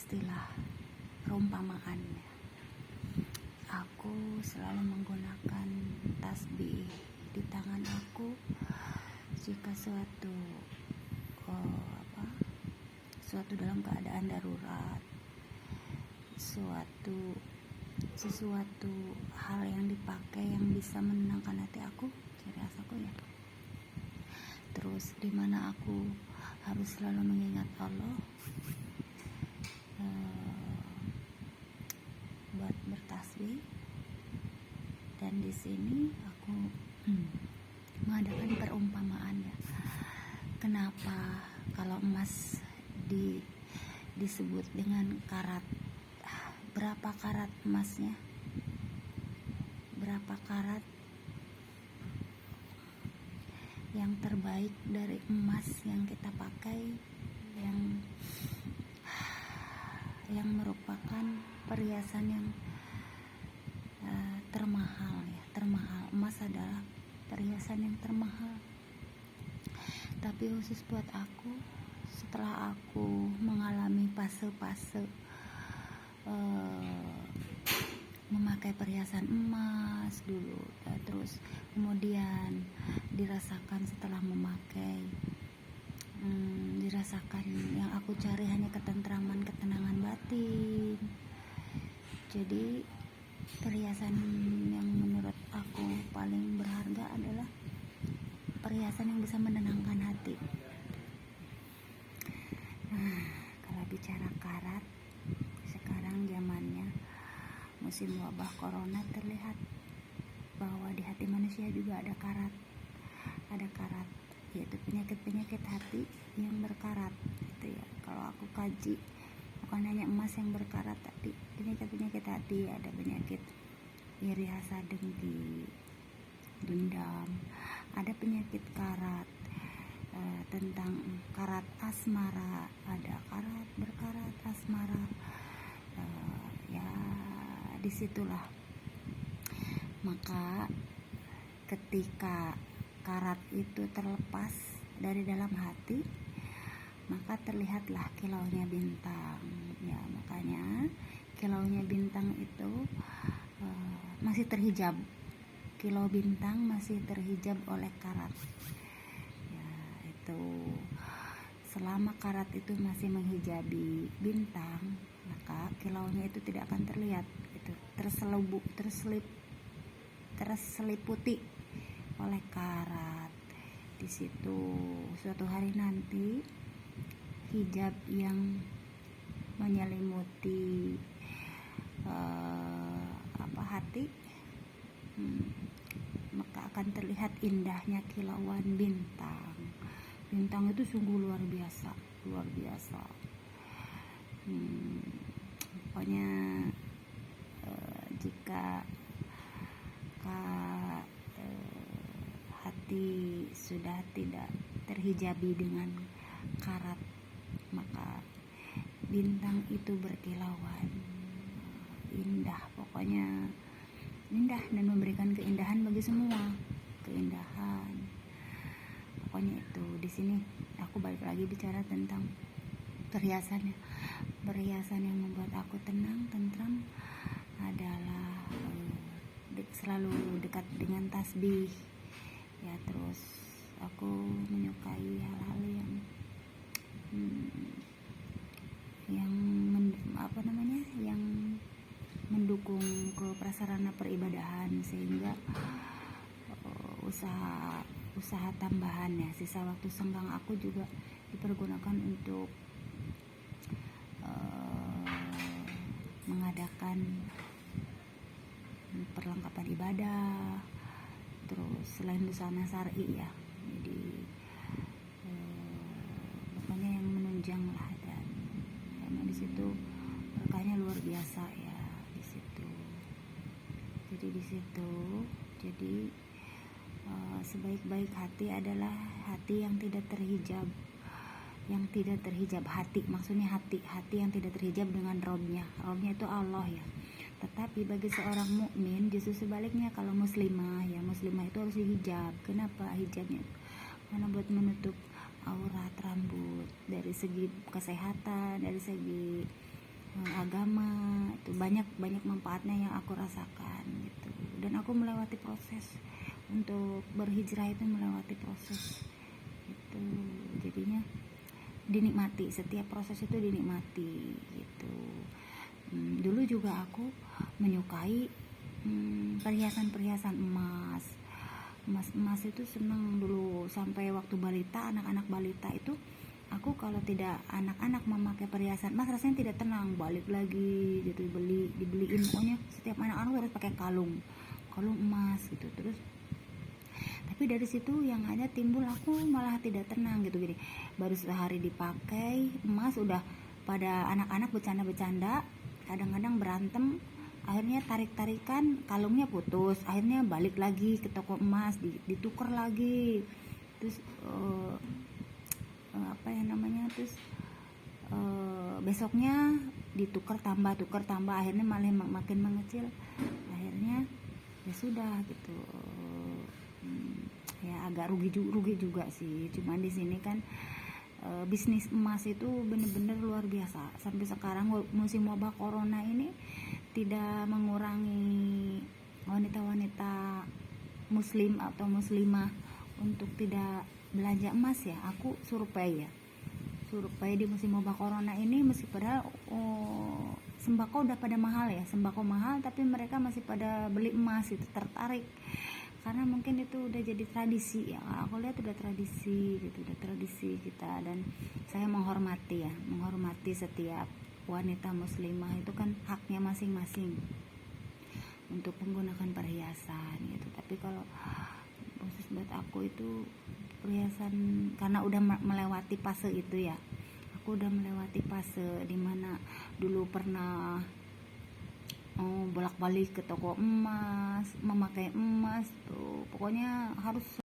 istilah perumpamaan. Aku selalu menggunakan tasbih di tangan aku jika suatu dalam keadaan darurat, sesuatu hal yang dipakai yang bisa menenangkan hati aku, ciri khas aku ya. Terus dimana aku harus selalu mengingat Allah, buat bertasbih. Dan di sini aku mengadakan perumpamaan ya. Kenapa kalau emas disebut dengan karat? Berapa karat emasnya? Berapa karat yang terbaik dari emas yang kita pakai, yang merupakan perhiasan yang termahal ya, termahal. Emas adalah perhiasan yang termahal. Tapi khusus buat aku, setelah aku mengalami fase-fase memakai perhiasan emas dulu, terus kemudian dirasakan setelah memakai, dirasakan yang aku cari hanya ketentraman, ketenangan batin. Jadi perhiasan yang menurut aku paling berharga adalah perhiasan yang bisa menenangkan hati. Kalau bicara karat, sekarang zamannya musim wabah corona, terlihat bahwa di hati manusia juga ada karat, yaitu penyakit hati yang berkarat gitu ya. Kalau aku kaji, bukan hanya emas yang berkarat, tapi penyakit hati. Ada penyakit iri, hasad, dengki, dendam. Ada penyakit karat, tentang karat asmara. Ada karat berkarat asmara. Ya disitulah. Maka ketika karat itu terlepas dari dalam hati, maka terlihatlah kilaunya bintang ya. Makanya kilaunya bintang itu masih terhijab. Kilau bintang masih terhijab oleh karat ya. Itu selama karat itu masih menghijabi bintang, maka kilaunya itu tidak akan terlihat, itu terseliputi oleh karat. Di situ suatu hari nanti hijab yang menyelimuti hati, maka akan terlihat indahnya kilauan bintang. Bintang itu sungguh luar biasa. Pokoknya jika hati sudah tidak terhijabi dengan karat, maka bintang itu berkilauan indah. Pokoknya indah dan memberikan keindahan bagi semua, keindahan. Pokoknya itu. Di sini aku balik lagi bicara tentang perhiasan yang membuat aku tenang, tentram adalah selalu dekat dengan tasbih ya. Terus aku menyukai hal-hal yang mendukung ke prasarana peribadahan, sehingga usaha tambahan ya, sisa waktu senggang aku juga dipergunakan untuk mengadakan perlengkapan ibadah. Terus selain busana syar'i ya, jadi pokoknya yang menunjang lah. Dan karena di situ berkahnya luar biasa ya di situ. Jadi sebaik-baik hati adalah hati yang tidak terhijab. Hati, maksudnya hati yang tidak terhijab dengan Robnya itu Allah ya. Tetapi bagi seorang mukmin justru sebaliknya. Kalau muslimah itu harus dihijab. Kenapa hijabnya? Karena buat menutup aurat rambut, dari segi kesehatan, dari segi agama, itu banyak manfaatnya yang aku rasakan gitu. Dan aku melewati proses untuk berhijrah, itu melewati proses itu, jadinya dinikmati, setiap proses itu dinikmati gitu. Dulu juga aku menyukai perhiasan emas itu senang dulu, sampai waktu balita, anak-anak balita itu aku kalau tidak anak-anak memakai perhiasan emas rasanya tidak tenang, balik lagi gitu, dibeliin, pokoknya setiap anak-anak harus pakai kalung emas gitu. Terus tapi dari situ yang ada timbul aku malah tidak tenang gitu, gini, baru sehari dipakai emas udah pada anak-anak bercanda-bercanda, kadang-kadang berantem, akhirnya tarik-tarikan, kalungnya putus, akhirnya balik lagi ke toko emas, ditukar lagi. Terus apa yang namanya, terus besoknya ditukar tambah, akhirnya malah makin mengecil, akhirnya ya sudah gitu. Ya agak rugi juga sih, cuman di sini kan bisnis emas itu bener-bener luar biasa. Sampai sekarang musim wabah corona ini tidak mengurangi wanita-wanita muslim atau muslimah untuk tidak belanja emas ya. Aku survei di musim wabah corona ini, meski padahal sembako udah pada mahal ya, sembako mahal, tapi mereka masih pada beli emas, itu tertarik karena mungkin itu udah jadi tradisi ya. Aku lihat udah tradisi gitu, udah tradisi kita, dan saya menghormati setiap wanita muslimah, itu kan haknya masing-masing untuk menggunakan perhiasan gitu. Tapi kalau khusus buat aku itu perhiasan, karena udah melewati fase itu ya, aku udah melewati fase dimana dulu pernah bolak-balik ke toko emas, memakai emas tuh, pokoknya harus